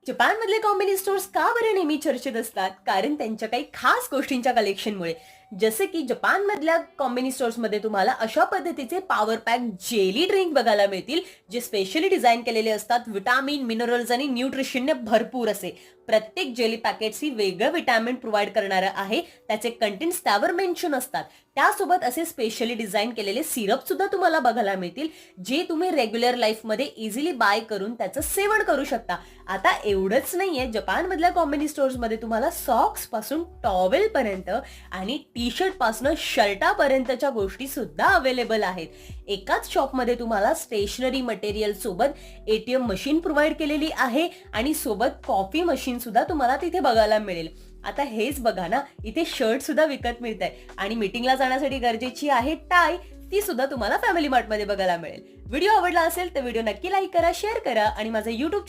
जपानमधले कॉम्बिनी stores का बरं नेहमी चर्चेत असतात? कारण त्यांच्या काही खास गोष्टींच्या कलेक्शनमुळे. जसे की जपानमधल्या कॉम्बिनी स्टोअर्समध्ये तुम्हाला अशा पद्धतीचे पॉवर पॅक जेली ड्रिंक बघायला मिळतील, जे स्पेशली डिझाइन केलेले असतात. विटामिन, मिनरल्स आणि न्यूट्रिशनने भरपूर असे. प्रत्येक जेली पॅकेट्स ही वेगळं विटॅमिन प्रोव्हाइड करणारं आहे. त्याचे कंटेंट्स त्यावर मेन्शन असतात. त्यासोबत असे स्पेशली डिझाइन केलेले सिरप सुद्धा तुम्हाला बघायला मिळतील, जे तुम्ही रेग्युलर लाईफमध्ये इझिली बाय करून त्याचं सेवन करू शकता. आता एवढंच नाहीये, जपानमधल्या कॉम्बिनी स्टोअर्समध्ये तुम्हाला सॉक्स पासून टॉवेल पर्यंत आणि टी शर्ट पासून शर्टापर्यंतच्या गोष्टी सुद्धा अवेलेबल आहेत. एकाच शॉपमध्ये तुम्हाला स्टेशनरी मटेरियल सोबत एटीएम मशीन प्रोव्हाइड केलेली आहे आणि सोबत कॉफी मशीन सुद्धा तुम्हाला तिथे बघायला मिळेल. आता हेच बघा ना, इथे शर्ट सुद्धा विकत मिळत आहे आणि मीटिंगला जाण्यासाठी गरजेची आहे टाय, ती सुद्धा तुम्हाला फॅमिली मार्ट मध्ये बघायला मिळेल. व्हिडिओ आवडला असेल तर व्हिडिओ नक्की लाईक करा, शेअर करा आणि माझं YouTube